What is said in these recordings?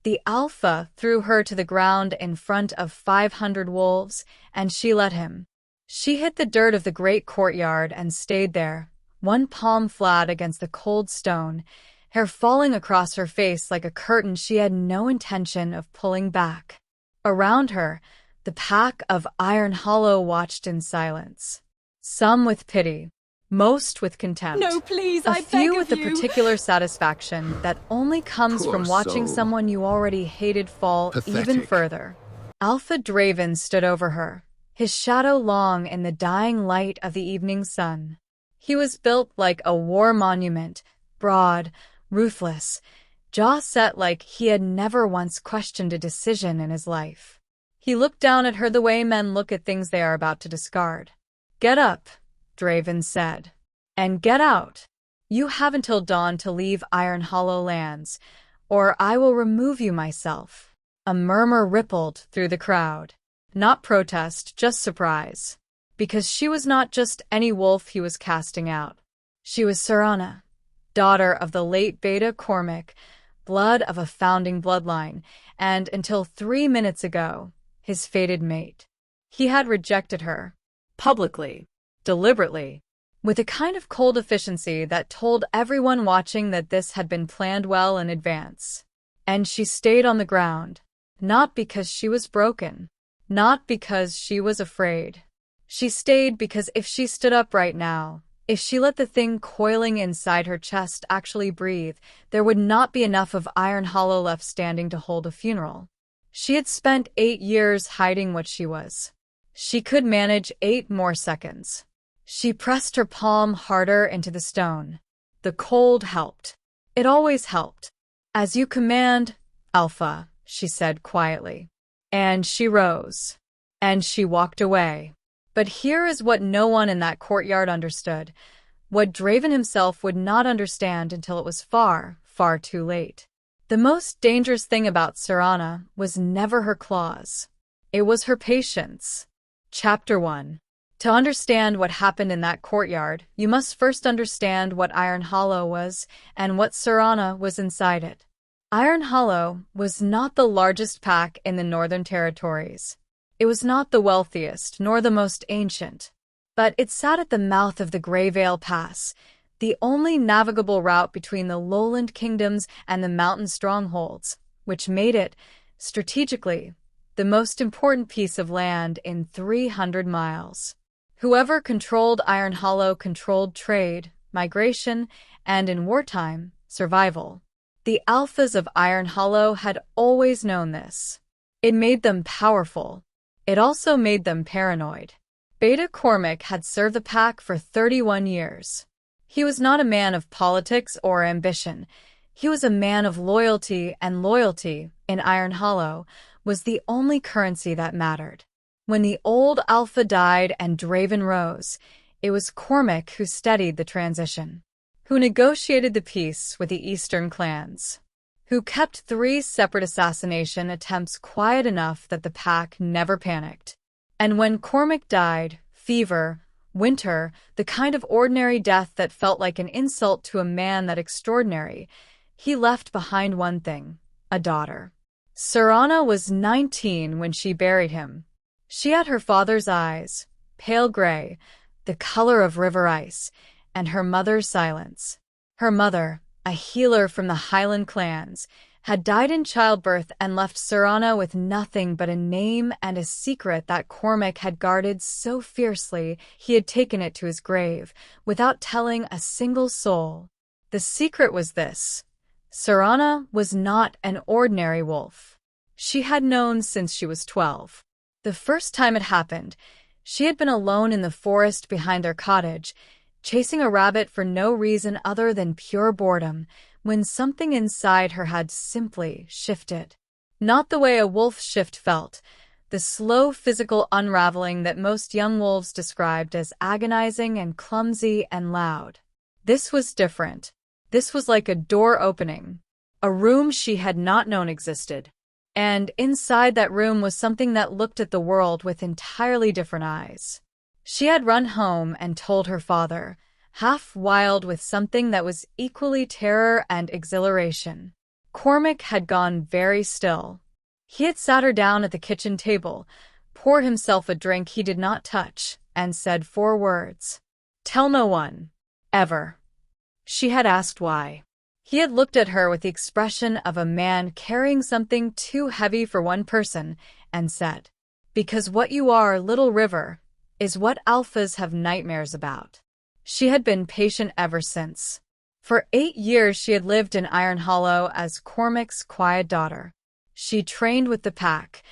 The Alpha threw her to the ground in front of 500 wolves, and she let him. She hit the dirt of the great courtyard and stayed there, one palm flat against the cold stone, hair falling across her face like a curtain she had no intention of pulling back. Around her, the pack of Iron Hollow watched in silence. Some with pity, most with contempt. No, please, I beg of you. A few with a particular satisfaction that only comes Poor from watching soul. someone you already hated fall even Pathetic. further. Alpha Draven stood over her, his shadow long in the dying light of the evening sun. He was built like a war monument, broad, ruthless, jaw set like he had never once questioned a decision in his life. He looked down at her the way men look at things they are about to discard. "Get up," Draven said. "And get out. You have until dawn to leave Iron Hollow lands, or I will remove you myself." A murmur rippled through the crowd. Not protest, just surprise. Because she was not just any wolf he was casting out. She was Serana, daughter of the late Beta Cormac, blood of a founding bloodline, and until 3 minutes ago, his fated mate. He had rejected her. Publicly. Deliberately. With a kind of cold efficiency that told everyone watching that this had been planned well in advance. And she stayed on the ground. Not because she was broken. Not because she was afraid. She stayed because if she stood up right now, if she let the thing coiling inside her chest actually breathe, there would not be enough of Iron Hollow left standing to hold a funeral. She had spent 8 years hiding what she was. She could manage 8 more seconds. She pressed her palm harder into the stone. The cold helped. It always helped. "As you command, Alpha," she said quietly. And she rose. And she walked away. But here is what no one in that courtyard understood, what Draven himself would not understand until it was far, far too late. The most dangerous thing about Serana was never her claws. It was her patience. Chapter 1. To understand what happened in that courtyard, you must first understand what Iron Hollow was and what Serana was inside it. Iron Hollow was not the largest pack in the Northern Territories. It was not the wealthiest, nor the most ancient. But it sat at the mouth of the Greyvale Pass, the only navigable route between the lowland kingdoms and the mountain strongholds, which made it, strategically, the most important piece of land in 300 miles. Whoever controlled Iron Hollow controlled trade, migration, and in wartime, survival. The Alphas of Iron Hollow had always known this. It made them powerful. It also made them paranoid. Beta Cormac had served the pack for 31 years. He was not a man of politics or ambition. He was a man of loyalty, and loyalty, in Iron Hollow, was the only currency that mattered. When the old Alpha died and Draven rose, it was Cormac who steadied the transition, who negotiated the peace with the Eastern clans, who kept 3 separate assassination attempts quiet enough that the pack never panicked. And when Cormac died, fever, winter, the kind of ordinary death that felt like an insult to a man that extraordinary, he left behind one thing, a daughter. Serana was 19 when she buried him. She had her father's eyes, pale gray, the color of river ice, and her mother's silence. Her mother, a healer from the Highland clans, had died in childbirth and left Serana with nothing but a name and a secret that Cormac had guarded so fiercely he had taken it to his grave, without telling a single soul. The secret was this: Serana was not an ordinary wolf. She had known since she was 12. The first time it happened, she had been alone in the forest behind their cottage, chasing a rabbit for no reason other than pure boredom, when something inside her had simply shifted. Not the way a wolf's shift felt, the slow physical unraveling that most young wolves described as agonizing and clumsy and loud. This was different. This was like a door opening, a room she had not known existed. And inside that room was something that looked at the world with entirely different eyes. She had run home and told her father, half wild with something that was equally terror and exhilaration. Cormac had gone very still. He had sat her down at the kitchen table, poured himself a drink he did not touch, and said 4 words. "Tell no one. Ever." She had asked why. He had looked at her with the expression of a man carrying something too heavy for one person, and said, "Because what you are, little river, is what alphas have nightmares about." She had been patient ever since. For 8 years she had lived in Iron Hollow as Cormac's quiet daughter. She trained with the pack,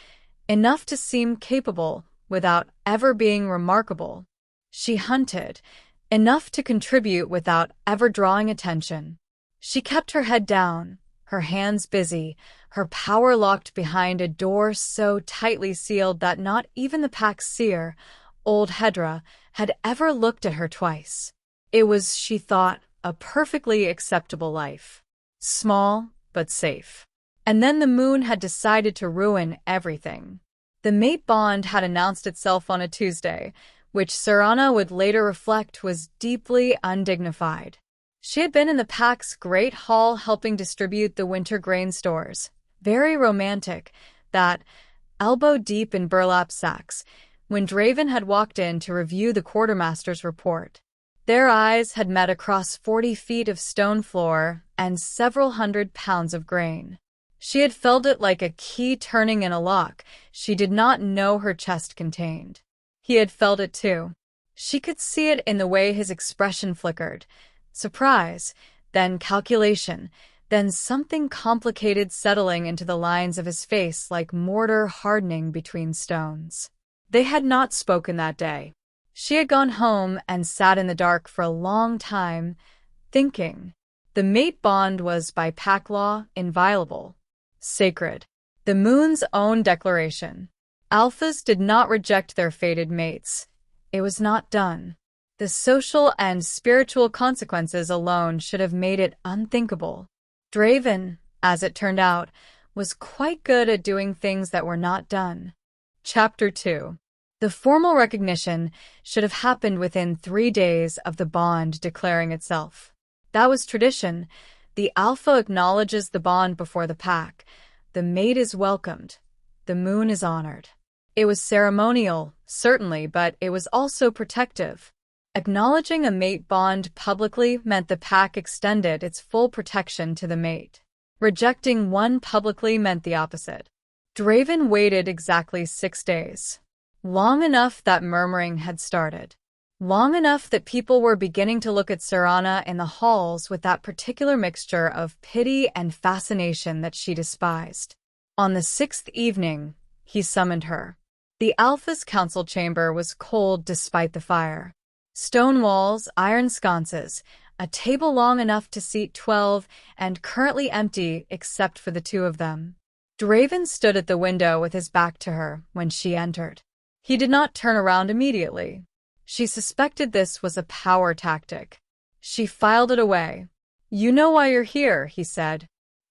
enough to seem capable without ever being remarkable. She hunted, enough to contribute without ever drawing attention. She kept her head down, her hands busy, her power locked behind a door so tightly sealed that not even the pack's seer, old Hedra, had ever looked at her twice. It was, she thought, a perfectly acceptable life. Small, but safe. And then the moon had decided to ruin everything. The mate bond had announced itself on a Tuesday, which Serana would later reflect was deeply undignified. She had been in the pack's great hall helping distribute the winter grain stores, very romantic, that, elbow-deep in burlap sacks, when Draven had walked in to review the quartermaster's report. Their eyes had met across 40 feet of stone floor and several 100 pounds of grain. She had felt it like a key turning in a lock she did not know her chest contained. He had felt it too. She could see it in the way his expression flickered. Surprise, then calculation, then something complicated settling into the lines of his face like mortar hardening between stones. They had not spoken that day. She had gone home and sat in the dark for a long time, thinking. The mate bond was by pack law inviolable. Sacred. The moon's own declaration. Alphas did not reject their fated mates. It was not done. The social and spiritual consequences alone should have made it unthinkable. Draven, as it turned out, was quite good at doing things that were not done. Chapter 2. The formal recognition should have happened within 3 days of the bond declaring itself. That was tradition. The Alpha acknowledges the bond before the pack. The mate is welcomed. The moon is honored. It was ceremonial, certainly, but it was also protective. Acknowledging a mate bond publicly meant the pack extended its full protection to the mate. Rejecting one publicly meant the opposite. Draven waited exactly 6 days. Long enough that murmuring had started. Long enough that people were beginning to look at Serana in the halls with that particular mixture of pity and fascination that she despised. On the 6th evening, he summoned her. The Alpha's council chamber was cold despite the fire. Stone walls, iron sconces, a table long enough to seat 12, and currently empty except for the 2 of them. Draven stood at the window with his back to her when she entered. He did not turn around immediately. She suspected this was a power tactic. She filed it away. "You know why you're here," he said.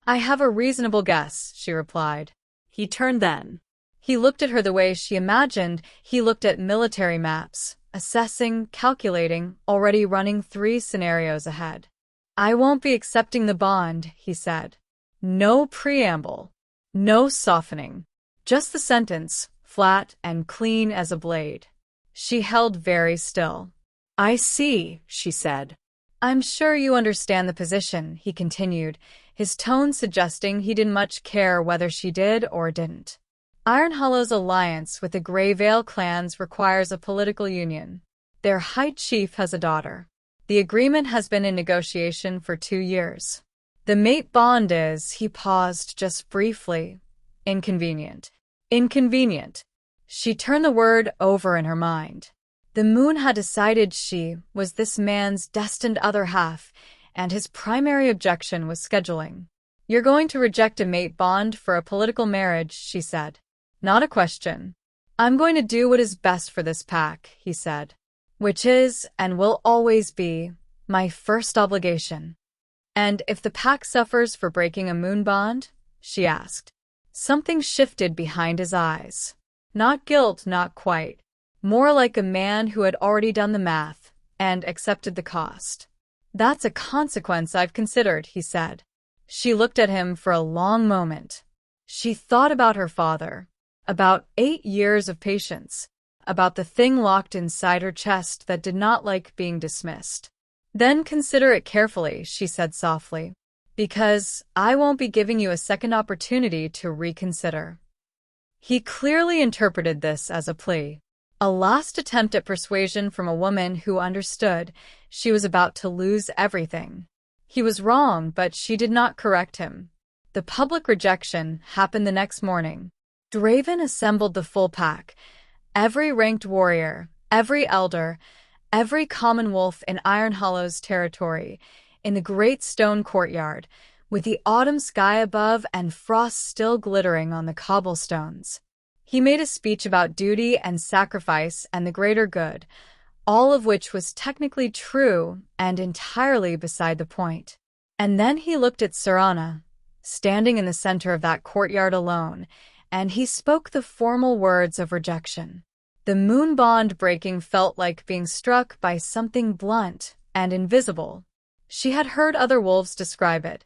"I have a reasonable guess," she replied. He turned then. He looked at her the way she imagined he looked at military maps, assessing, calculating, already running 3 scenarios ahead. "I won't be accepting the bond," he said. No preamble. No softening. Just the sentence, flat and clean as a blade. She held very still. "I see," she said. "I'm sure you understand the position," he continued, his tone suggesting he didn't much care whether she did or didn't. Iron Hollow's alliance with the Grey Vale clans requires a political union. Their High Chief has a daughter. The agreement has been in negotiation for 2 years. The mate bond is, he paused just briefly, inconvenient. Inconvenient. She turned the word over in her mind. The moon had decided she was this man's destined other half, and his primary objection was scheduling. "You're going to reject a mate bond for a political marriage," she said. "Not a question." "I'm going to do what is best for this pack," he said. "Which is, and will always be, my first obligation." "And if the pack suffers for breaking a moon bond?" she asked. Something shifted behind his eyes. Not guilt, not quite. More like a man who had already done the math and accepted the cost. "That's a consequence I've considered," he said. She looked at him for a long moment. She thought about her father, about 8 years of patience, about the thing locked inside her chest that did not like being dismissed. Then consider it carefully, she said softly, because I won't be giving you a second opportunity to reconsider. He clearly interpreted this as a plea, a last attempt at persuasion from a woman who understood she was about to lose everything. He was wrong, but she did not correct him. The public rejection happened the next morning. Draven assembled the full pack, every ranked warrior, every elder, every common wolf in Iron Hollow's territory, in the great stone courtyard, with the autumn sky above and frost still glittering on the cobblestones. He made a speech about duty and sacrifice and the greater good, all of which was technically true and entirely beside the point. And then he looked at Serana, standing in the center of that courtyard alone, and he spoke the formal words of rejection. The moon bond breaking felt like being struck by something blunt and invisible. She had heard other wolves describe it,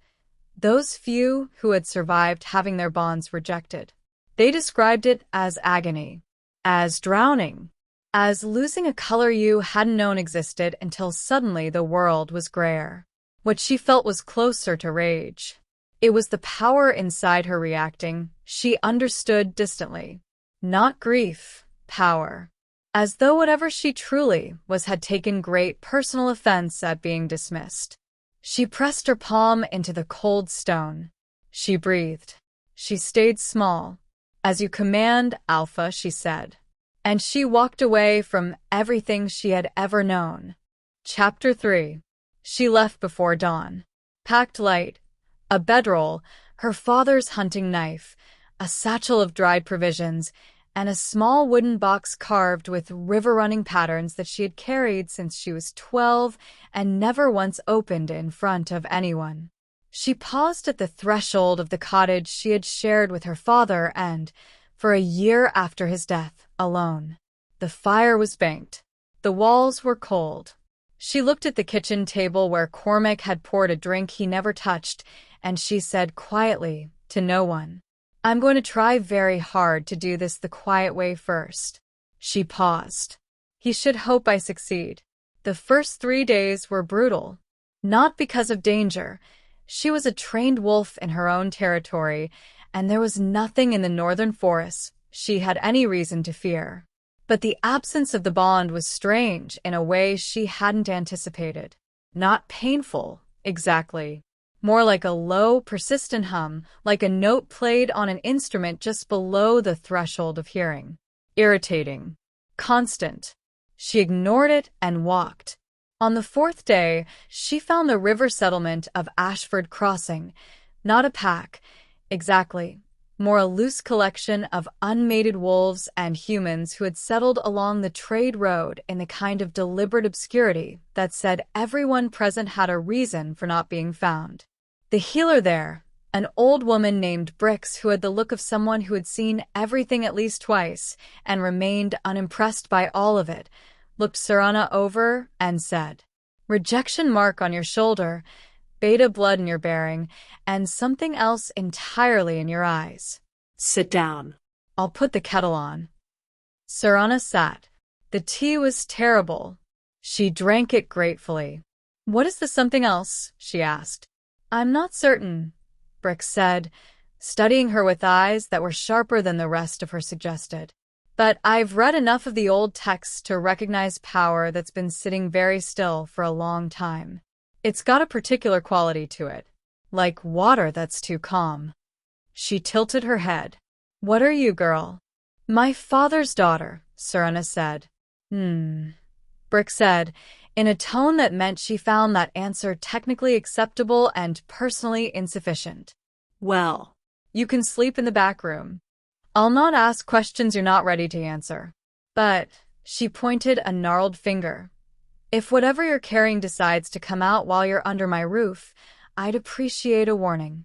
those few who had survived having their bonds rejected. They described it as agony, as drowning, as losing a color you hadn't known existed until suddenly the world was grayer. What she felt was closer to rage. It was the power inside her reacting, she understood distantly. Not grief, power. As though whatever she truly was had taken great personal offense at being dismissed. She pressed her palm into the cold stone. She breathed. She stayed small. As you command, Alpha, she said. And she walked away from everything she had ever known. Chapter 3. She left before dawn. Packed light, a bedroll, her father's hunting knife, a satchel of dried provisions, and a small wooden box carved with river-running patterns that she had carried since she was 12 and never once opened in front of anyone. She paused at the threshold of the cottage she had shared with her father and, for a year after his death, alone. The fire was banked. The walls were cold. She looked at the kitchen table where Cormac had poured a drink he never touched, and she said quietly, to no one, I'm going to try very hard to do this the quiet way first. She paused. He should hope I succeed. The first 3 days were brutal. Not because of danger. She was a trained wolf in her own territory, and there was nothing in the northern forests she had any reason to fear. But the absence of the bond was strange in a way she hadn't anticipated. Not painful, exactly. More like a low, persistent hum, like a note played on an instrument just below the threshold of hearing. Irritating. Constant. She ignored it and walked. On the 4th day, she found the river settlement of Ashford Crossing. Not a pack, exactly. More a loose collection of unmated wolves and humans who had settled along the trade road in the kind of deliberate obscurity that said everyone present had a reason for not being found. The healer there, an old woman named Brix who had the look of someone who had seen everything at least twice and remained unimpressed by all of it, looked Serana over and said, rejection mark on your shoulder, beta blood in your bearing, and something else entirely in your eyes. Sit down. I'll put the kettle on. Serana sat. The tea was terrible. She drank it gratefully. What is the something else? She asked. I'm not certain, Brix said, studying her with eyes that were sharper than the rest of her suggested. But I've read enough of the old texts to recognize power that's been sitting very still for a long time. It's got a particular quality to it, like water that's too calm. She tilted her head. What are you, girl? My father's daughter, Serana said. Brix said, in a tone that meant she found that answer technically acceptable and personally insufficient. Well, you can sleep in the back room. I'll not ask questions you're not ready to answer. But, she pointed a gnarled finger. If whatever you're carrying decides to come out while you're under my roof, I'd appreciate a warning.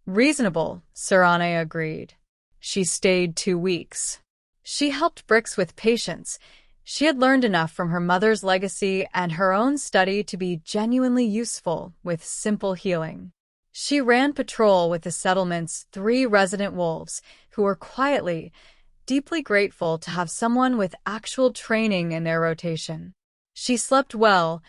Reasonable, Serana agreed. She stayed 2 weeks. She helped Brix with patience. She had learned enough from her mother's legacy and her own study to be genuinely useful with simple healing. She ran patrol with the settlement's 3 resident wolves, who were quietly, deeply grateful to have someone with actual training in their rotation. She slept well,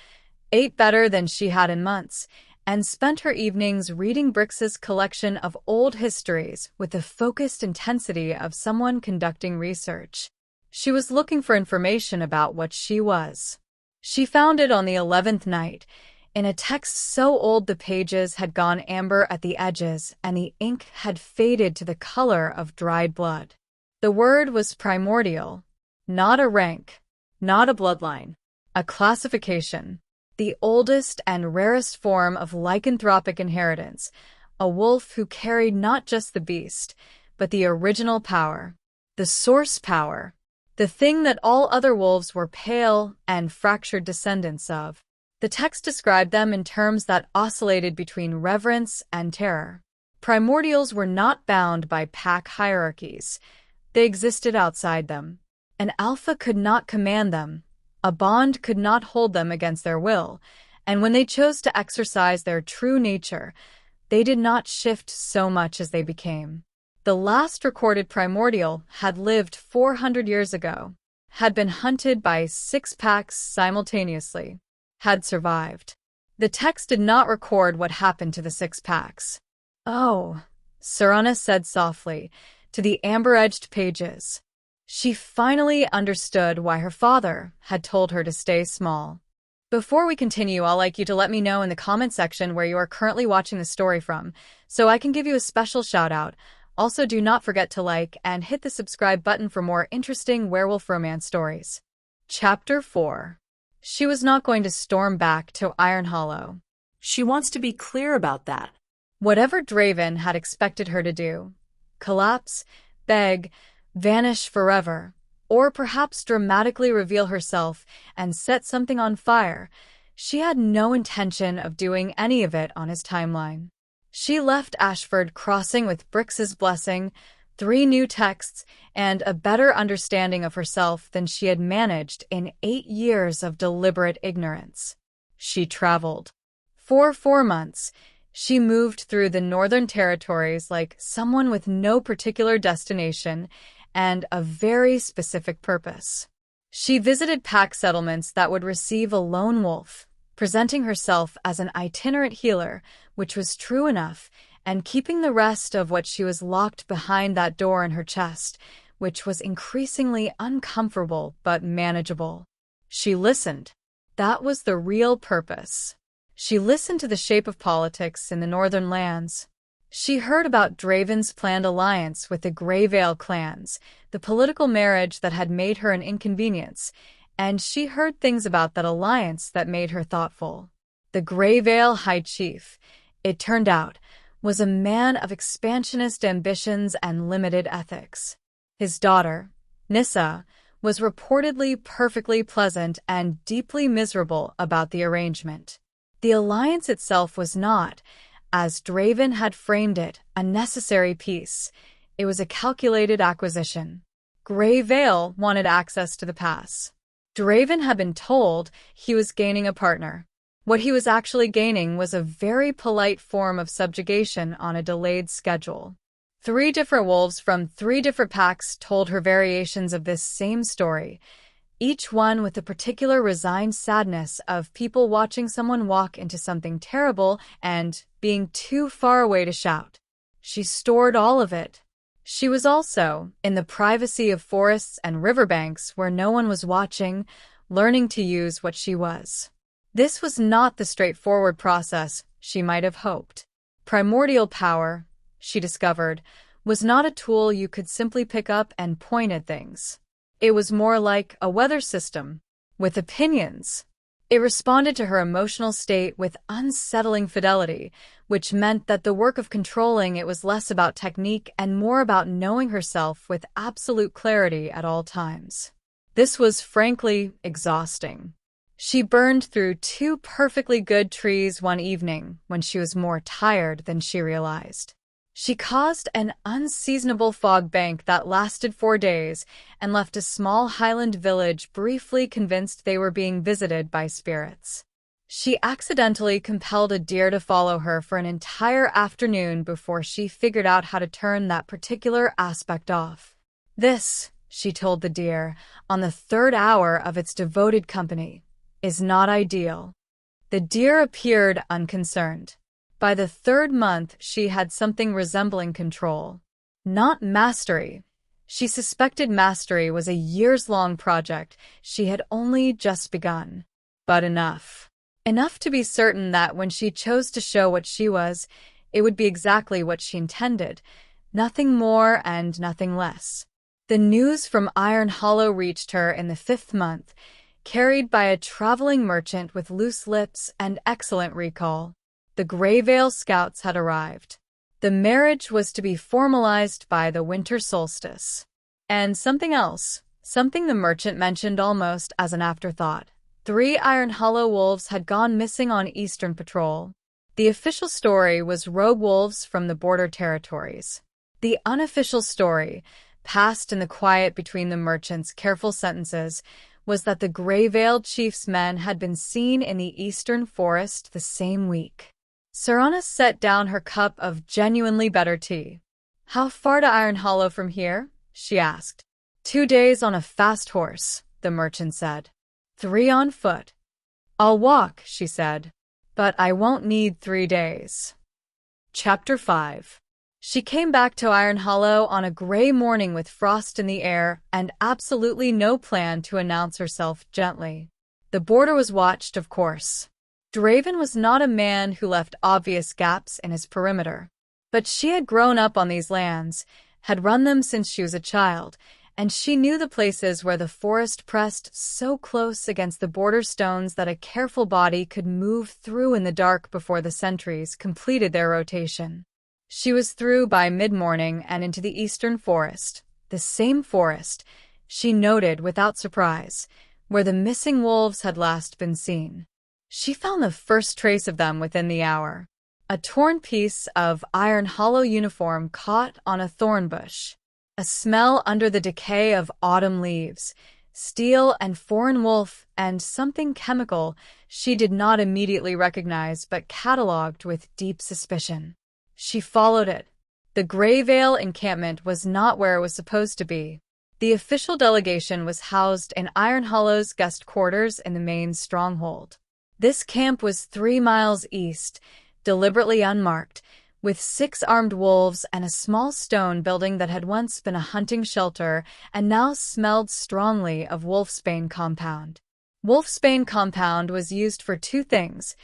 ate better than she had in months, and spent her evenings reading Brix's collection of old histories with the focused intensity of someone conducting research. She was looking for information about what she was. She found it on the 11th night, in a text so old the pages had gone amber at the edges and the ink had faded to the color of dried blood. The word was primordial, not a rank, not a bloodline, a classification, the oldest and rarest form of lycanthropic inheritance, a wolf who carried not just the beast, but the original power, the source power, the thing that all other wolves were pale and fractured descendants of. The text described them in terms that oscillated between reverence and terror. Primordials were not bound by pack hierarchies. They existed outside them. An alpha could not command them. A bond could not hold them against their will. And when they chose to exercise their true nature, they did not shift so much as they became. The last recorded primordial had lived 400 years ago, had been hunted by 6 packs simultaneously, had survived. The text did not record what happened to the 6 packs. "Oh," Serana said softly, to the amber-edged pages. She finally understood why her father had told her to stay small. Before we continue, I'd like you to let me know in the comment section where you are currently watching the story from, so I can give you a special shout-out. Also, do not forget to like and hit the subscribe button for more interesting werewolf romance stories. Chapter 4. She was not going to storm back to Iron Hollow. She wants to be clear about that. Whatever Draven had expected her to do, collapse, beg, vanish forever, or perhaps dramatically reveal herself and set something on fire, she had no intention of doing any of it on his timeline. She left Ashford Crossing with Brix's blessing, 3 new texts, and a better understanding of herself than she had managed in 8 years of deliberate ignorance. She traveled. For 4 months, she moved through the Northern Territories like someone with no particular destination and a very specific purpose. She visited pack settlements that would receive a lone wolf, presenting herself as an itinerant healer, which was true enough, and keeping the rest of what she was locked behind that door in her chest, which was increasingly uncomfortable but manageable. She listened. That was the real purpose. She listened to the shape of politics in the northern lands. She heard about Draven's planned alliance with the Greyvale clans, the political marriage that had made her an inconvenience, and she heard things about that alliance that made her thoughtful. The Greyvale High Chief, it turned out, was a man of expansionist ambitions and limited ethics. His daughter, Nissa, was reportedly perfectly pleasant and deeply miserable about the arrangement. The alliance itself was not, as Draven had framed it, a necessary piece. It was a calculated acquisition. Greyvale wanted access to the pass. Draven had been told he was gaining a partner. What he was actually gaining was a very polite form of subjugation on a delayed schedule. 3 different wolves from 3 different packs told her variations of this same story, each one with the particular resigned sadness of people watching someone walk into something terrible and being too far away to shout. She stored all of it. She was also, in the privacy of forests and riverbanks where no one was watching, learning to use what she was. This was not the straightforward process she might have hoped. Primordial power, she discovered, was not a tool you could simply pick up and point at things. It was more like a weather system, with opinions. It responded to her emotional state with unsettling fidelity, which meant that the work of controlling it was less about technique and more about knowing herself with absolute clarity at all times. This was frankly exhausting. She burned through 2 perfectly good trees one evening when she was more tired than she realized. She caused an unseasonable fog bank that lasted 4 days and left a small highland village briefly convinced they were being visited by spirits. She accidentally compelled a deer to follow her for an entire afternoon before she figured out how to turn that particular aspect off. This, she told the deer, on the third hour of its devoted company, is not ideal. The deer appeared unconcerned. By the third month, she had something resembling control. Not mastery. She suspected mastery was a years-long project she had only just begun. But enough. Enough to be certain that when she chose to show what she was, it would be exactly what she intended, nothing more and nothing less. The news from Iron Hollow reached her in the 5th month, carried by a traveling merchant with loose lips and excellent recall. The Greyvale Scouts had arrived. The marriage was to be formalized by the winter solstice. And something else, something the merchant mentioned almost as an afterthought. 3 Iron Hollow wolves had gone missing on Eastern Patrol. The official story was rogue wolves from the border territories. The unofficial story, passed in the quiet between the merchant's careful sentences, was that the Greyvale chief's men had been seen in the eastern forest the same week. Serana set down her cup of genuinely better tea. "How far to Iron Hollow from here?" she asked. 2 days on a fast horse, the merchant said. 3 on foot. "I'll walk," she said, "but I won't need 3 days." Chapter 5. She came back to Iron Hollow on a gray morning with frost in the air and absolutely no plan to announce herself gently. The border was watched, of course. Draven was not a man who left obvious gaps in his perimeter. But she had grown up on these lands, had run them since she was a child, and she knew the places where the forest pressed so close against the border stones that a careful body could move through in the dark before the sentries completed their rotation. She was through by mid-morning and into the eastern forest, the same forest, she noted without surprise, where the missing wolves had last been seen. She found the first trace of them within the hour. A torn piece of Iron Hollow uniform caught on a thorn bush. A smell under the decay of autumn leaves, steel and foreign wolf, and something chemical she did not immediately recognize but catalogued with deep suspicion. She followed it. The Greyvale encampment was not where it was supposed to be. The official delegation was housed in Iron Hollow's guest quarters in the main stronghold. This camp was 3 miles east, deliberately unmarked, with 6 armed wolves and a small stone building that had once been a hunting shelter and now smelled strongly of wolfsbane compound. Wolfsbane compound was used for 2 things: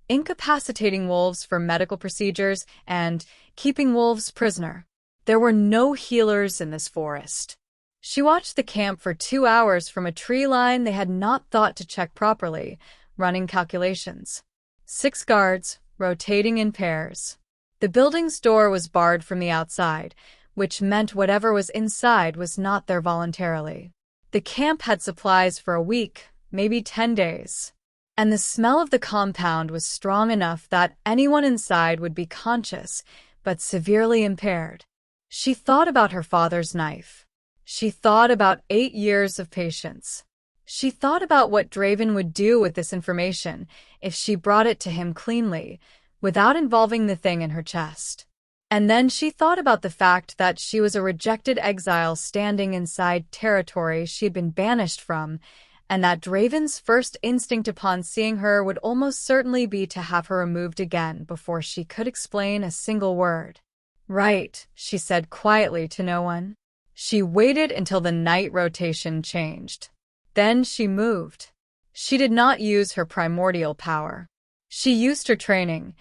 incapacitating wolves for medical procedures and keeping wolves prisoner. There were no healers in this forest. She watched the camp for 2 hours from a tree line they had not thought to check properly, running calculations. 6 guards, rotating in pairs. The building's door was barred from the outside, which meant whatever was inside was not there voluntarily. The camp had supplies for a week, maybe 10 days. And the smell of the compound was strong enough that anyone inside would be conscious, but severely impaired. She thought about her father's knife. She thought about 8 years of patience. She thought about what Draven would do with this information if she brought it to him cleanly, without involving the thing in her chest. And then she thought about the fact that she was a rejected exile standing inside territory she had been banished from, and that Draven's first instinct upon seeing her would almost certainly be to have her removed again before she could explain a single word. "Right," she said quietly to no one. She waited until the night rotation changed. Then she moved. She did not use her primordial power. She used her training,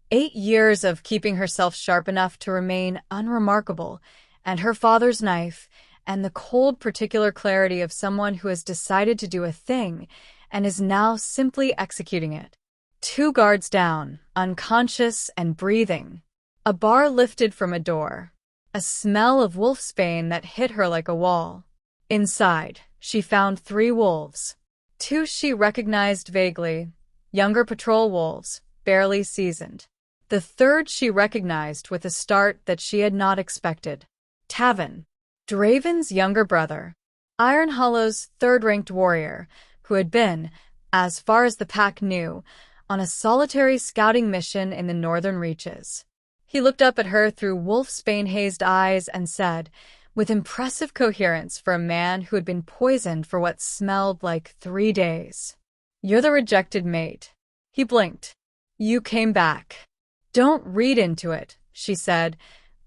8 years of keeping herself sharp enough to remain unremarkable, and her father's knife, and the cold particular clarity of someone who has decided to do a thing and is now simply executing it. 2 guards down, unconscious and breathing. A bar lifted from a door. A smell of wolfsbane that hit her like a wall. Inside, she found 3 wolves. 2 she recognized vaguely, younger patrol wolves, barely seasoned. The 3rd she recognized with a start that she had not expected. Tavin, Draven's younger brother. Iron Hollow's 3rd-ranked warrior, who had been, as far as the pack knew, on a solitary scouting mission in the northern reaches. He looked up at her through wolfsbane-hazed eyes and said, with impressive coherence for a man who had been poisoned for what smelled like 3 days, "You're the rejected mate." He blinked. "You came back." "Don't read into it," she said,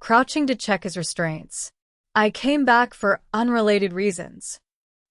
crouching to check his restraints. "I came back for unrelated reasons."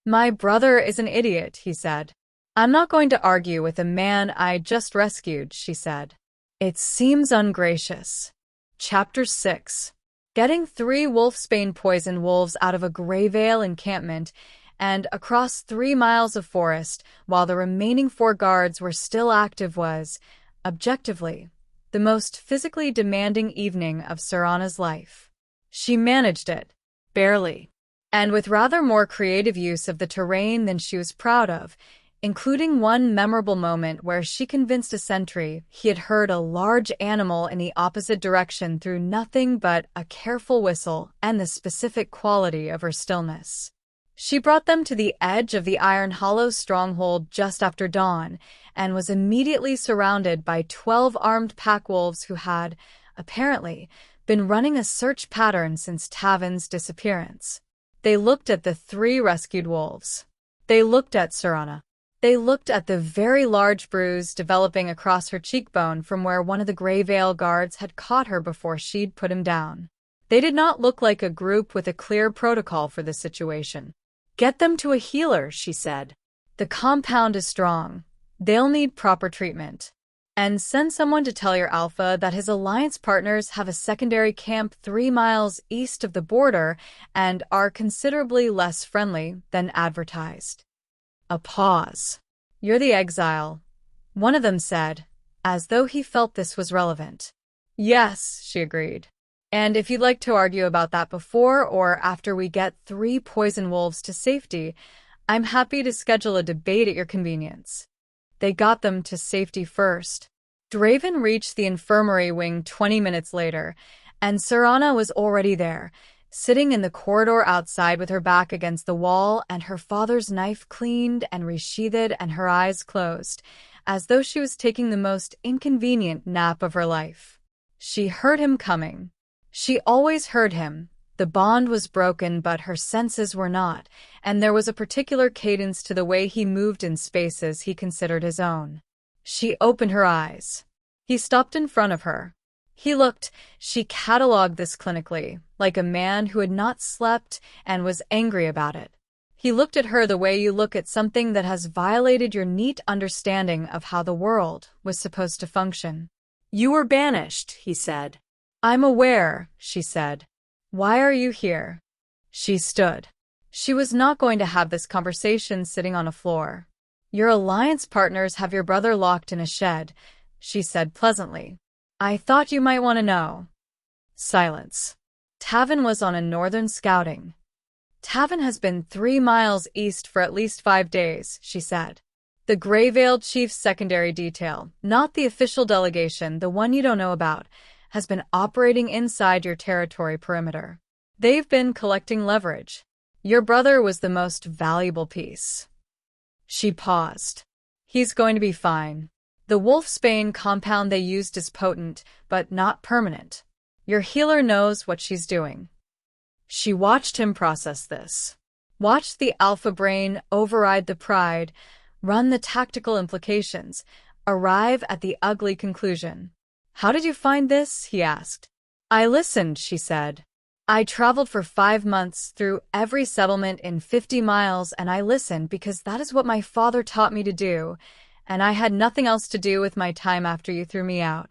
"My brother is an idiot," he said. "I'm not going to argue with a man I just rescued," she said. "It seems ungracious." Chapter 6. Getting 3 wolfsbane poisoned wolves out of a Greyvale encampment and across 3 miles of forest while the remaining 4 guards were still active was, objectively, the most physically demanding evening of Serana's life. She managed it, barely, and with rather more creative use of the terrain than she was proud of, including one memorable moment where she convinced a sentry he had heard a large animal in the opposite direction through nothing but a careful whistle and the specific quality of her stillness. She brought them to the edge of the Iron Hollow stronghold just after dawn and was immediately surrounded by 12 armed pack wolves who had, apparently, been running a search pattern since Tavin's disappearance. They looked at the 3 rescued wolves. They looked at Serana. They looked at the very large bruise developing across her cheekbone from where one of the Greyvale guards had caught her before she'd put him down. They did not look like a group with a clear protocol for this situation. "Get them to a healer," she said. "The compound is strong. They'll need proper treatment. And send someone to tell your Alpha that his alliance partners have a secondary camp 3 miles east of the border and are considerably less friendly than advertised." A pause. "You're the exile," one of them said, as though he felt this was relevant. "Yes," she agreed. "And if you'd like to argue about that before or after we get 3 poison wolves to safety, I'm happy to schedule a debate at your convenience." They got them to safety first. Draven reached the infirmary wing 20 minutes later, and Serana was already there, sitting in the corridor outside with her back against the wall and her father's knife cleaned and resheathed and her eyes closed, as though she was taking the most inconvenient nap of her life. She heard him coming. She always heard him. The bond was broken, but her senses were not, and there was a particular cadence to the way he moved in spaces he considered his own. She opened her eyes. He stopped in front of her. He looked, she catalogued this clinically, like a man who had not slept and was angry about it. He looked at her the way you look at something that has violated your neat understanding of how the world was supposed to function. "You were banished," he said. "I'm aware," she said. "Why are you here?" She stood. She was not going to have this conversation sitting on a floor. "Your alliance partners have your brother locked in a shed," she said pleasantly. "I thought you might want to know." Silence. Tavin was on a northern scouting. "Tavin has been 3 miles east for at least 5 days, she said. "The Greyvale Chief's secondary detail, not the official delegation, the one you don't know about, has been operating inside your territory perimeter. They've been collecting leverage. Your brother was the most valuable piece." She paused. "He's going to be fine. The wolfsbane compound they used is potent, but not permanent. Your healer knows what she's doing." She watched him process this. Watched the alpha brain override the pride, run the tactical implications, arrive at the ugly conclusion. "How did you find this?" he asked. "I listened," she said. "I traveled for 5 months through every settlement in 50 miles and I listened because that is what my father taught me to do, and I had nothing else to do with my time after you threw me out."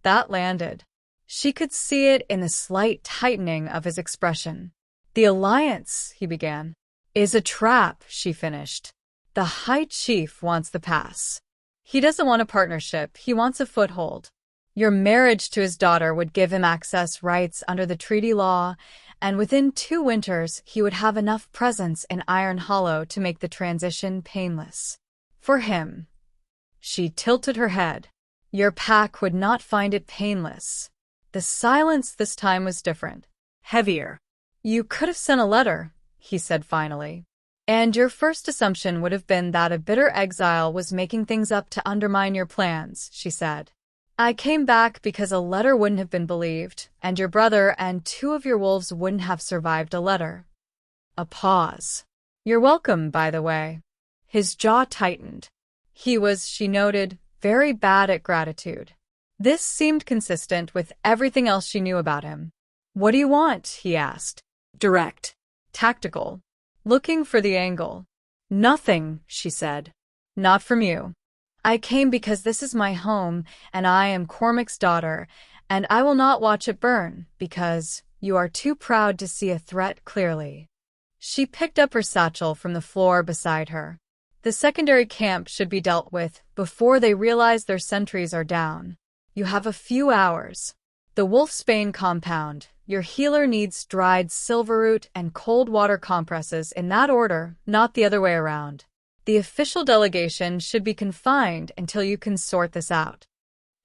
That landed. She could see it in the slight tightening of his expression. "The alliance," he began, "is a trap," she finished. "The High Chief wants the pass. He doesn't want a partnership, he wants a foothold. Your marriage to his daughter would give him access rights under the treaty law, and within 2 winters he would have enough presence in Iron Hollow to make the transition painless. For him." She tilted her head. "Your pack would not find it painless." The silence this time was different, heavier. "You could have sent a letter," he said finally. And your first assumption would have been that a bitter exile was making things up to undermine your plans, she said. I came back because a letter wouldn't have been believed, and your brother and 2 of your wolves wouldn't have survived a letter. A pause. You're welcome, by the way. His jaw tightened. He was, she noted, very bad at gratitude. This seemed consistent with everything else she knew about him. What do you want? He asked. Direct. Tactical. Looking for the angle. Nothing, she said. Not from you. I came because this is my home, and I am Cormac's daughter, and I will not watch it burn, because you are too proud to see a threat clearly. She picked up her satchel from the floor beside her. The secondary camp should be dealt with before they realize their sentries are down. You have a few hours. The Wolfsbane compound. Your healer needs dried silverroot and cold water compresses in that order, not the other way around. The official delegation should be confined until you can sort this out.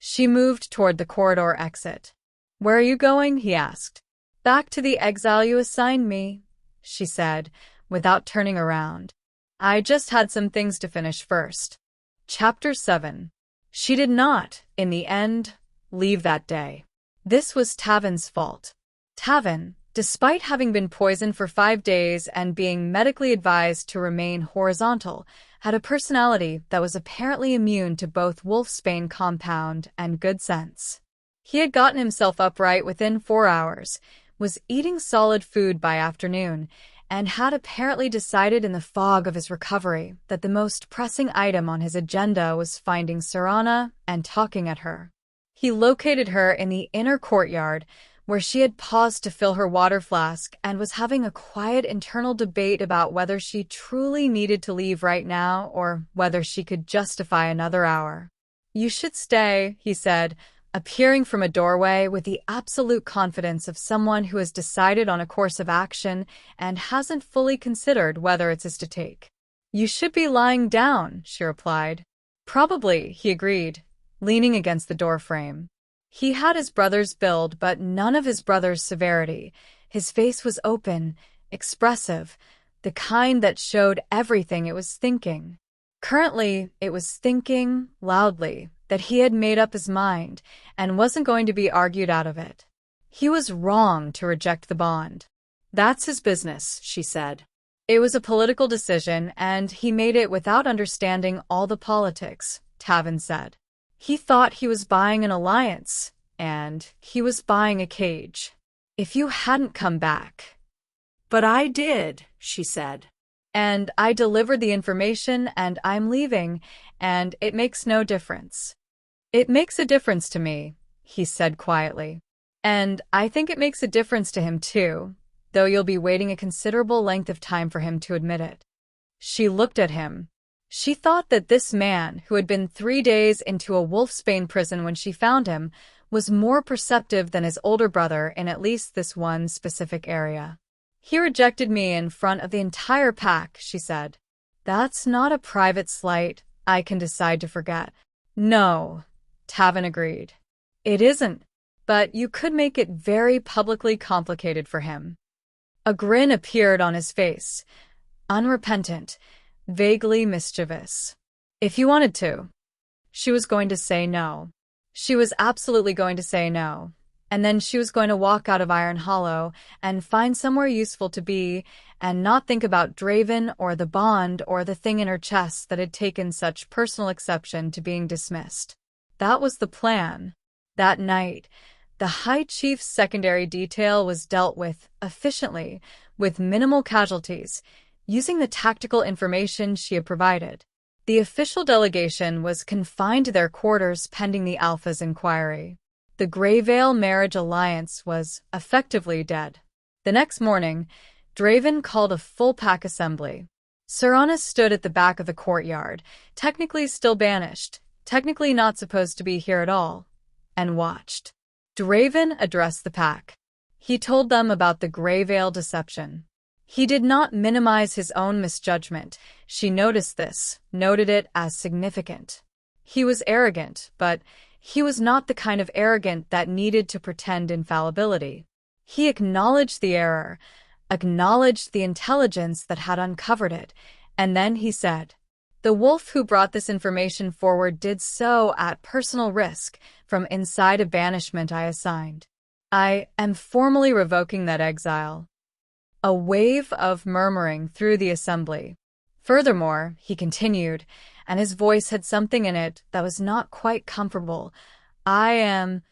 She moved toward the corridor exit. Where are you going? He asked. Back to the exile you assigned me, she said, without turning around. I just had some things to finish first. Chapter 7. She did not, in the end, leave that day. This was Tavin's fault. Tavin, despite having been poisoned for 5 days and being medically advised to remain horizontal, had a personality that was apparently immune to both Wolfsbane compound and good sense. He had gotten himself upright within 4 hours, was eating solid food by afternoon, and had apparently decided in the fog of his recovery that the most pressing item on his agenda was finding Serana and talking at her. He located her in the inner courtyard, where she had paused to fill her water flask and was having a quiet internal debate about whether she truly needed to leave right now or whether she could justify another hour. You should stay, he said, appearing from a doorway with the absolute confidence of someone who has decided on a course of action and hasn't fully considered whether it's his to take. You should be lying down, she replied. Probably, he agreed, leaning against the doorframe. He had his brother's build, but none of his brother's severity. His face was open, expressive, the kind that showed everything it was thinking. Currently, it was thinking, loudly, that he had made up his mind and wasn't going to be argued out of it. He was wrong to reject the bond. That's his business, she said. It was a political decision, and he made it without understanding all the politics, Tavin said. He thought he was buying an alliance, and he was buying a cage. If you hadn't come back. But I did, she said. And I delivered the information, and I'm leaving, and it makes no difference. It makes a difference to me, he said quietly. And I think it makes a difference to him too, though you'll be waiting a considerable length of time for him to admit it. She looked at him. She thought that this man, who had been 3 days into a Wolfsbane prison when she found him, was more perceptive than his older brother in at least this one specific area. He rejected me in front of the entire pack, she said. That's not a private slight I can decide to forget. No, Tavin agreed. It isn't, but you could make it very publicly complicated for him. A grin appeared on his face, unrepentant, vaguely mischievous. If you wanted to. She was going to say no. She was absolutely going to say no. And then she was going to walk out of Iron Hollow and find somewhere useful to be and not think about Draven or the bond or the thing in her chest that had taken such personal exception to being dismissed. That was the plan. That night, the High Chief's secondary detail was dealt with efficiently, with minimal casualties, using the tactical information she had provided. The official delegation was confined to their quarters pending the Alpha's inquiry. The Greyvale marriage alliance was effectively dead. The next morning, Draven called a full-pack assembly. Serana stood at the back of the courtyard, technically still banished, technically not supposed to be here at all, and watched. Draven addressed the pack. He told them about the Greyvale deception. He did not minimize his own misjudgment. She noticed this, noted it as significant. He was arrogant, but he was not the kind of arrogant that needed to pretend infallibility. He acknowledged the error, acknowledged the intelligence that had uncovered it, and then he said, "The wolf who brought this information forward did so at personal risk from inside a banishment I assigned. I am formally revoking that exile." A wave of murmuring through the assembly. Furthermore, he continued, and his voice had something in it that was not quite comfortable, "I am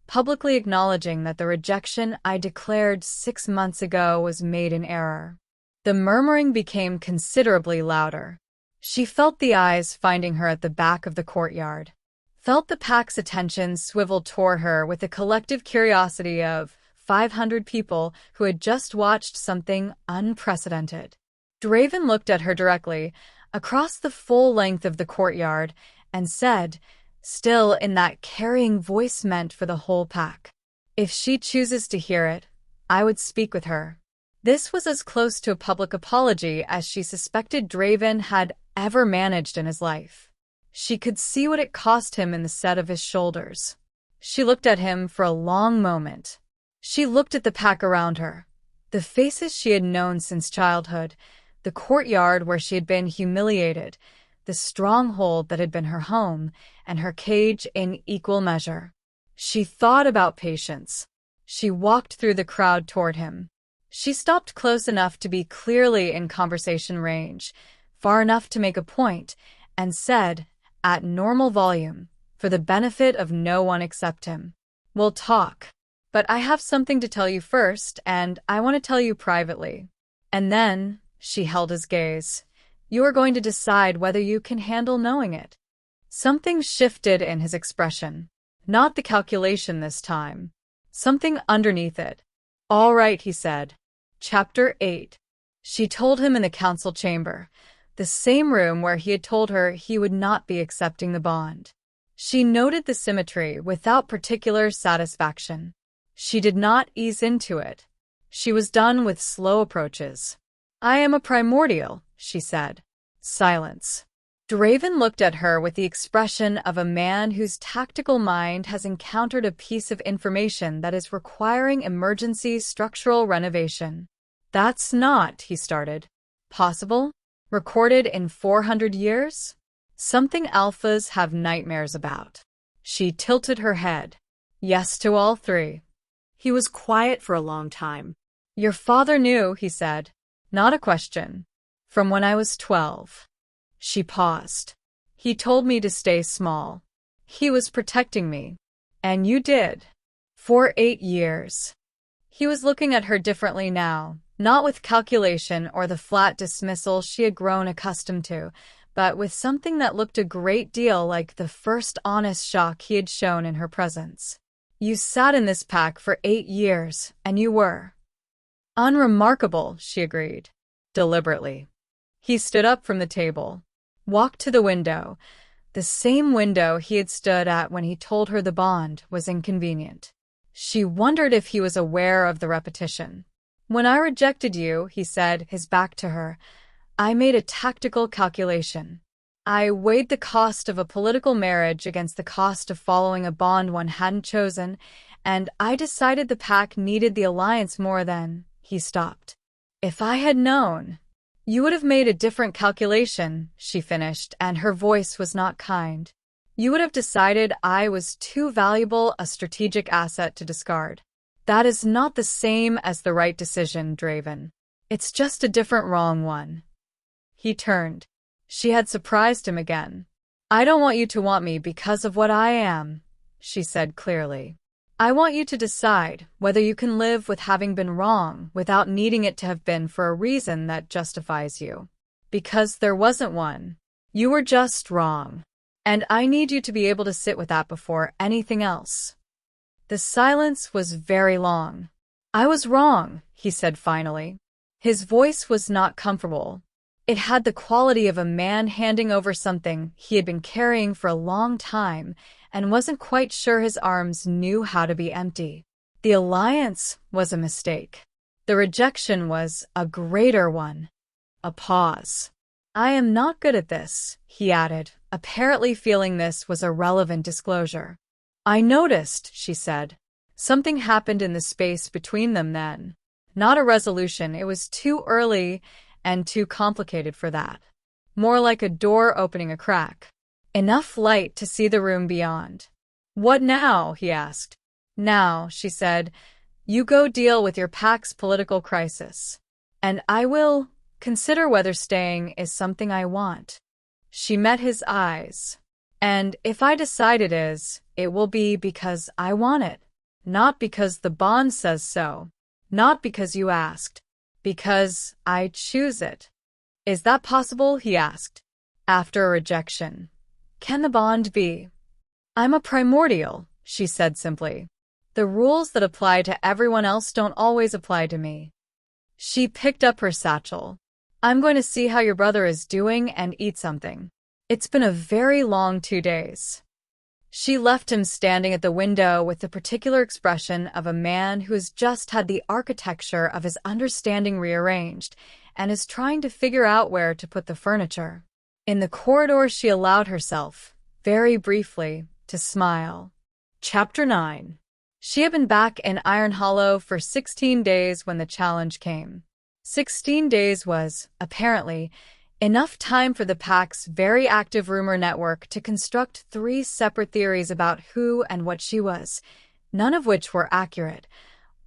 publicly acknowledging that the rejection I declared 6 months ago was made in error." The murmuring became considerably louder. She felt the eyes finding her at the back of the courtyard, felt the pack's attention swivel toward her with the collective curiosity of 500 people who had just watched something unprecedented. Draven looked at her directly, across the full length of the courtyard, and said, still in that carrying voice meant for the whole pack, "If she chooses to hear it, I would speak with her." This was as close to a public apology as she suspected Draven had ever managed in his life. She could see what it cost him in the set of his shoulders. She looked at him for a long moment. She looked at the pack around her, the faces she had known since childhood, the courtyard where she had been humiliated, the stronghold that had been her home, and her cage in equal measure. She thought about patience. She walked through the crowd toward him. She stopped close enough to be clearly in conversation range, far enough to make a point, and said, at normal volume, for the benefit of no one except him, "We'll talk. But I have something to tell you first, and I want to tell you privately." And then, she held his gaze, "You are going to decide whether you can handle knowing it." Something shifted in his expression. Not the calculation this time. Something underneath it. "All right," he said. Chapter 8. She told him in the council chamber, the same room where he had told her he would not be accepting the bond. She noted the symmetry without particular satisfaction. She did not ease into it. She was done with slow approaches. "I am a primordial," she said. Silence. Draven looked at her with the expression of a man whose tactical mind has encountered a piece of information that is requiring emergency structural renovation. "That's not," he started, "possible? Recorded in 400 years? Something alphas have nightmares about." She tilted her head. "Yes to all three." He was quiet for a long time. "Your father knew," he said. "Not a question. From when I was 12. She paused. "He told me to stay small. He was protecting me. And you did. For 8 years. He was looking at her differently now, not with calculation or the flat dismissal she had grown accustomed to, but with something that looked a great deal like the first honest shock he had shown in her presence. "You sat in this pack for 8 years, and you were." "Unremarkable," she agreed, deliberately. He stood up from the table, walked to the window, the same window he had stood at when he told her the bond was inconvenient. She wondered if he was aware of the repetition. "When I rejected you," he said, his back to her, "I made a tactical calculation. I weighed the cost of a political marriage against the cost of following a bond one hadn't chosen, and I decided the pack needed the alliance more than—" He stopped. "If I had known—" "You would have made a different calculation," she finished, and her voice was not kind. "You would have decided I was too valuable a strategic asset to discard. That is not the same as the right decision, Draven. It's just a different wrong one." He turned. She had surprised him again. "I don't want you to want me because of what I am," she said clearly. "I want you to decide whether you can live with having been wrong without needing it to have been for a reason that justifies you. Because there wasn't one. You were just wrong. And I need you to be able to sit with that before anything else." The silence was very long. "I was wrong," he said finally. His voice was not comfortable. It had the quality of a man handing over something he had been carrying for a long time and wasn't quite sure his arms knew how to be empty. The alliance was a mistake. The rejection was a greater one. A pause. "I am not good at this," he added, apparently feeling this was a relevant disclosure. "I noticed," she said. "Something happened in the space between them then. Not a resolution, it was too early and too complicated for that. More like a door opening a crack. Enough light to see the room beyond. "What now?" he asked. "Now," she said, "you go deal with your pack's political crisis. And I will consider whether staying is something I want." She met his eyes. "And if I decide it is, it will be because I want it. Not because the bond says so. Not because you asked. Because I choose it." "Is that possible?" he asked. After a rejection. "Can the bond be?" "I'm a primordial," she said simply. "The rules that apply to everyone else don't always apply to me." She picked up her satchel. "I'm going to see how your brother is doing and eat something. It's been a very long 2 days." She left him standing at the window with the particular expression of a man who has just had the architecture of his understanding rearranged and is trying to figure out where to put the furniture. In the corridor, she allowed herself, very briefly, to smile. Chapter 9. She had been back in Iron Hollow for 16 days when the challenge came. 16 days was, apparently, enough time for the pack's very active rumor network to construct 3 separate theories about who and what she was, none of which were accurate,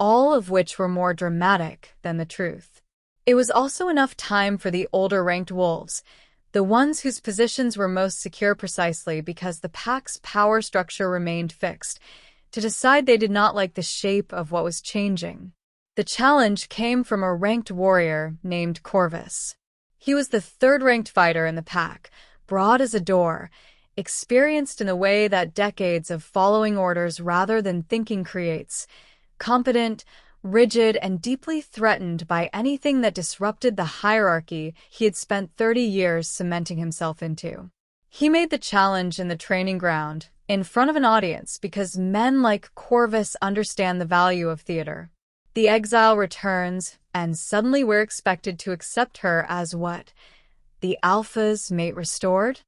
all of which were more dramatic than the truth. It was also enough time for the older-ranked wolves, the ones whose positions were most secure precisely because the pack's power structure remained fixed, to decide they did not like the shape of what was changing. The challenge came from a ranked warrior named Corvus. He was the 3rd-ranked fighter in the pack, broad as a door, experienced in the way that decades of following orders rather than thinking creates, competent, rigid, and deeply threatened by anything that disrupted the hierarchy he had spent 30 years cementing himself into. He made the challenge in the training ground, in front of an audience, because men like Corvus understand the value of theater. The exile returns, and suddenly we're expected to accept her as what? The Alpha's mate restored?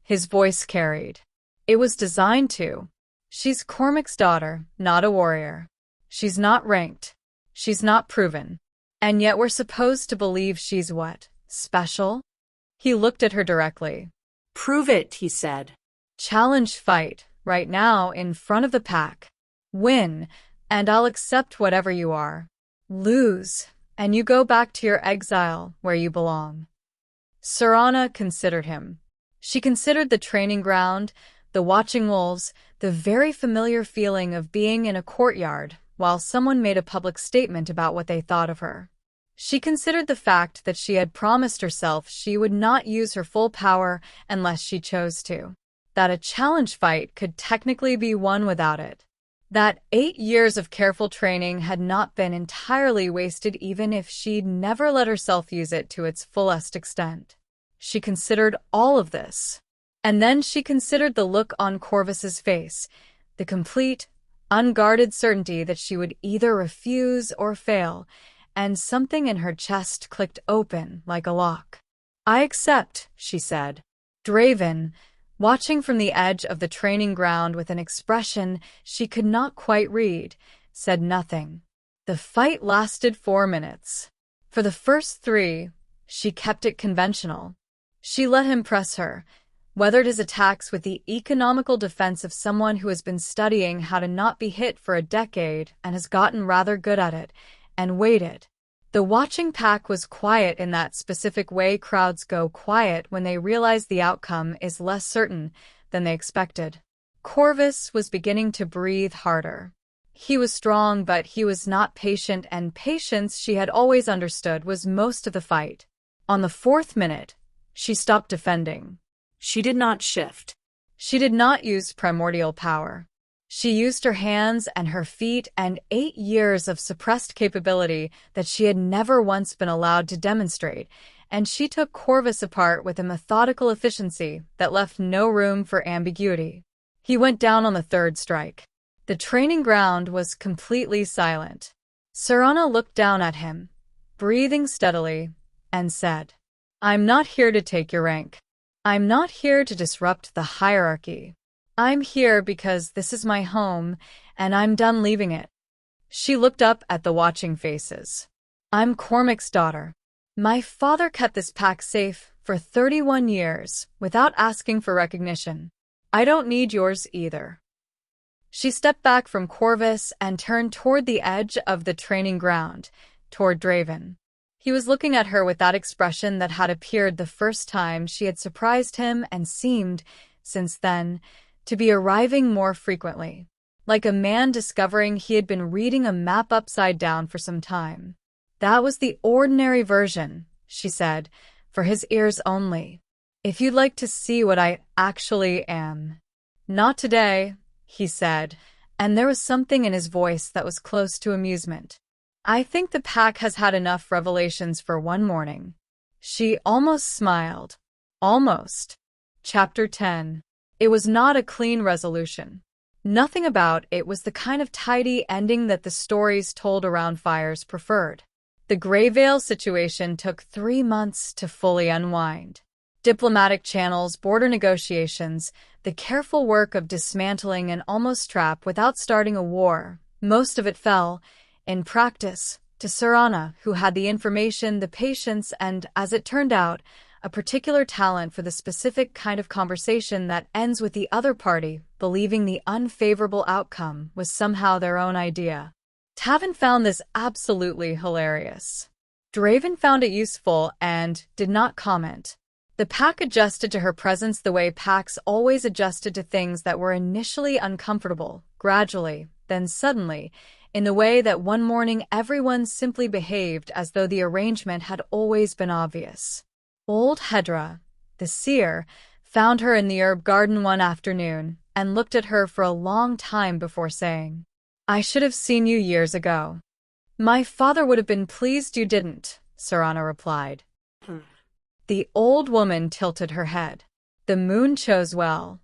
His voice carried. It was designed to. She's Cormac's daughter, not a warrior. She's not ranked. She's not proven. And yet we're supposed to believe she's what? Special? He looked at her directly. "Prove it," he said. "Challenge fight, right now, in front of the pack. Win, and I'll accept whatever you are. Lose, and you go back to your exile where you belong." Serana considered him. She considered the training ground, the watching wolves, the very familiar feeling of being in a courtyard while someone made a public statement about what they thought of her. She considered the fact that she had promised herself she would not use her full power unless she chose to. That a challenge fight could technically be won without it. That 8 years of careful training had not been entirely wasted even if she'd never let herself use it to its fullest extent. She considered all of this. And then she considered the look on Corvus's face, the complete, unguarded certainty that she would either refuse or fail, and something in her chest clicked open like a lock. "I accept," she said. Draven, watching from the edge of the training ground with an expression she could not quite read, said nothing. The fight lasted 4 minutes. For the first 3, she kept it conventional. She let him press her, weathered his attacks with the economical defense of someone who has been studying how to not be hit for a decade and has gotten rather good at it, and waited. The watching pack was quiet in that specific way crowds go quiet when they realize the outcome is less certain than they expected. Corvus was beginning to breathe harder. He was strong, but he was not patient, and patience, she had always understood, was most of the fight. On the 4th minute, she stopped defending. She did not shift. She did not use primordial power. She used her hands and her feet and 8 years of suppressed capability that she had never once been allowed to demonstrate, and she took Corvus apart with a methodical efficiency that left no room for ambiguity. He went down on the 3rd strike. The training ground was completely silent. Serana looked down at him, breathing steadily, and said, "I'm not here to take your rank. I'm not here to disrupt the hierarchy. I'm here because this is my home, and I'm done leaving it." She looked up at the watching faces. I'm Cormac's daughter. My father kept this pack safe for 31 years without asking for recognition. I don't need yours either." She stepped back from Corvus and turned toward the edge of the training ground, toward Draven. He was looking at her with that expression that had appeared the first time she had surprised him and seemed, since then, to be arriving more frequently, like a man discovering he had been reading a map upside down for some time. "That was the ordinary version," she said, "for his ears only. If you'd like to see what I actually am." "Not today," he said, and there was something in his voice that was close to amusement. "I think the pack has had enough revelations for one morning." She almost smiled. Almost. Chapter 10. It was not a clean resolution. Nothing about it was the kind of tidy ending that the stories told around fires preferred. The Greyvale situation took 3 months to fully unwind. Diplomatic channels, border negotiations, the careful work of dismantling an almost trap without starting a war. Most of it fell, in practice, to Serana, who had the information, the patience, and, as it turned out, a particular talent for the specific kind of conversation that ends with the other party believing the unfavorable outcome was somehow their own idea. Tavin found this absolutely hilarious. Draven found it useful and did not comment. The pack adjusted to her presence the way packs always adjusted to things that were initially uncomfortable, gradually, then suddenly, in the way that one morning everyone simply behaved as though the arrangement had always been obvious. Old Hedra, the seer, found her in the herb garden one afternoon and looked at her for a long time before saying, "I should have seen you years ago." "My father would have been pleased you didn't," Serana replied. The old woman tilted her head. "The moon chose well."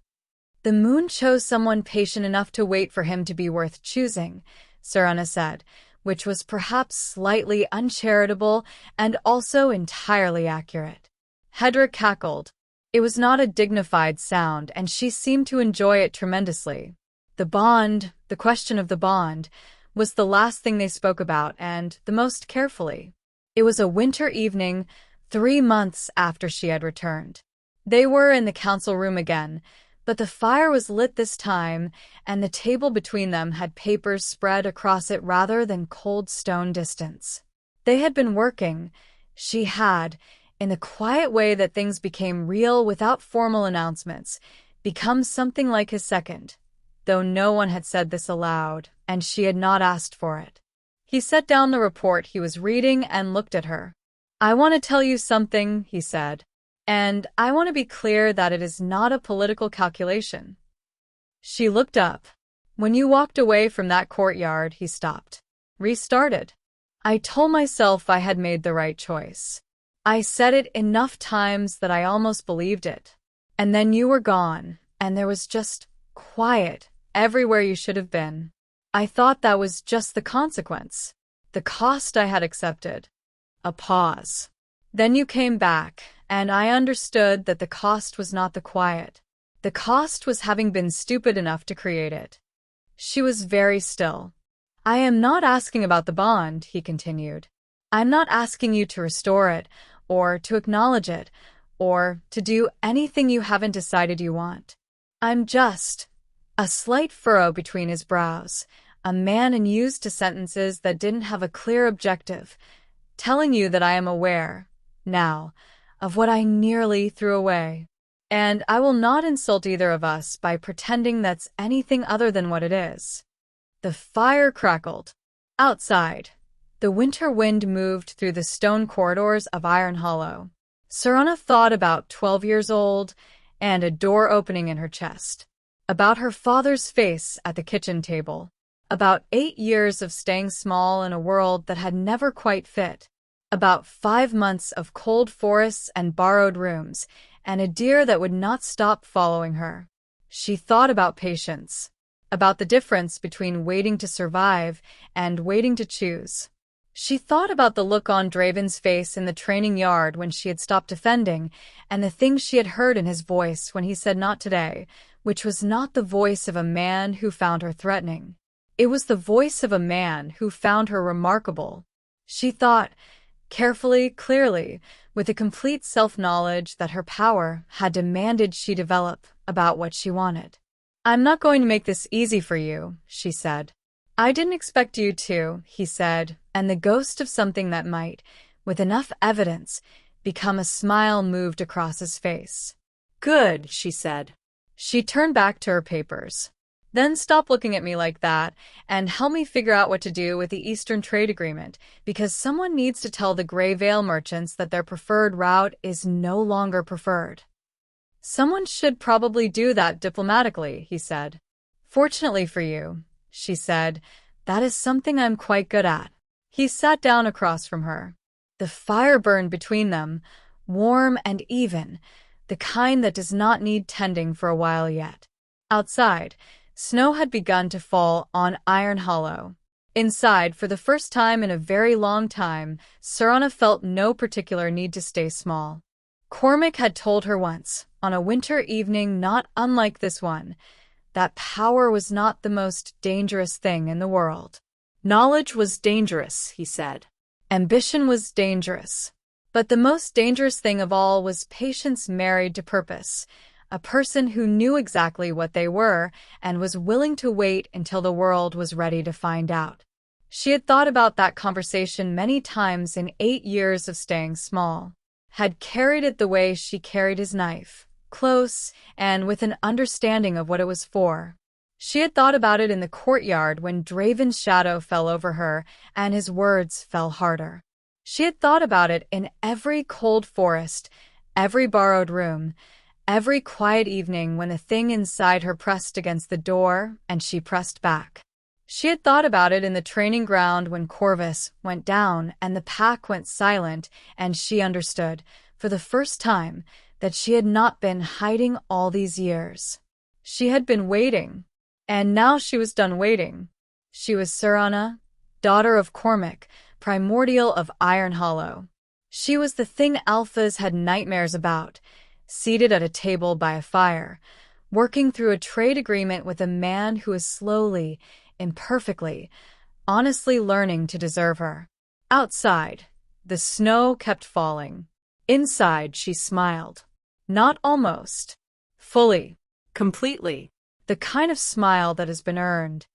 "The moon chose someone patient enough to wait for him to be worth choosing," Serana said, which was perhaps slightly uncharitable and also entirely accurate. Hedra cackled. It was not a dignified sound, and she seemed to enjoy it tremendously. The question of the bond, was the last thing they spoke about, and the most carefully. It was a winter evening, 3 months after she had returned. They were in the council room again, but the fire was lit this time, and the table between them had papers spread across it rather than cold stone distance. They had been working. She had, in the quiet way that things became real without formal announcements, become something like his second, though no one had said this aloud, and she had not asked for it. He set down the report he was reading and looked at her. "I want to tell you something," he said, "and I want to be clear that it is not a political calculation." She looked up. "When you walked away from that courtyard," he stopped. Restarted. "I told myself I had made the right choice. I said it enough times that I almost believed it. And then you were gone, and there was just quiet everywhere you should have been. I thought that was just the consequence, the cost I had accepted." A pause. "Then you came back, and I understood that the cost was not the quiet. The cost was having been stupid enough to create it." She was very still. "I am not asking about the bond," he continued. "I'm not asking you to restore it, or to acknowledge it, or to do anything you haven't decided you want. I'm just—" a slight furrow between his brows, a man unused to sentences that didn't have a clear objective, telling you that I am aware, now, of what I nearly threw away. And I will not insult either of us by pretending that's anything other than what it is." The fire crackled. Outside, the winter wind moved through the stone corridors of Iron Hollow. Serana thought about 12 years old and a door opening in her chest. About her father's face at the kitchen table. About 8 years of staying small in a world that had never quite fit. About 5 months of cold forests and borrowed rooms, and a deer that would not stop following her. She thought about patience. About the difference between waiting to survive and waiting to choose. She thought about the look on Draven's face in the training yard when she had stopped defending, and the things she had heard in his voice when he said not today, which was not the voice of a man who found her threatening. It was the voice of a man who found her remarkable. She thought, carefully, clearly, with a complete self-knowledge that her power had demanded she develop about what she wanted. "I'm not going to make this easy for you," she said. "I didn't expect you to," he said, and the ghost of something that might, with enough evidence, become a smile moved across his face. "Good," she said. She turned back to her papers. "Then stop looking at me like that and help me figure out what to do with the Eastern Trade Agreement, because someone needs to tell the Grey Veil merchants that their preferred route is no longer preferred." "Someone should probably do that diplomatically," he said. "Fortunately for you," she said, "that is something I'm quite good at." He sat down across from her. The fire burned between them, warm and even, the kind that does not need tending for a while yet. Outside, snow had begun to fall on Iron Hollow. Inside, for the first time in a very long time, Serana felt no particular need to stay small. Cormac had told her once, on a winter evening not unlike this one, that power was not the most dangerous thing in the world. "Knowledge was dangerous," he said. Ambition was dangerous. But the most dangerous thing of all was patience married to purpose, a person who knew exactly what they were and was willing to wait until the world was ready to find out. She had thought about that conversation many times in 8 years of staying small, had carried it the way she carried his knife, close and with an understanding of what it was for. She had thought about it in the courtyard when Draven's shadow fell over her and his words fell harder. She had thought about it in every cold forest, every borrowed room, every quiet evening when the thing inside her pressed against the door and she pressed back. She had thought about it in the training ground when Corvus went down and the pack went silent and she understood, for the first time, that she had not been hiding all these years. She had been waiting. And now she was done waiting. She was Serana, daughter of Cormac, primordial of Iron Hollow. She was the thing alphas had nightmares about, seated at a table by a fire, working through a trade agreement with a man who was slowly, imperfectly, honestly learning to deserve her. Outside, the snow kept falling. Inside, she smiled. Not almost. Fully. Completely. The kind of smile that has been earned.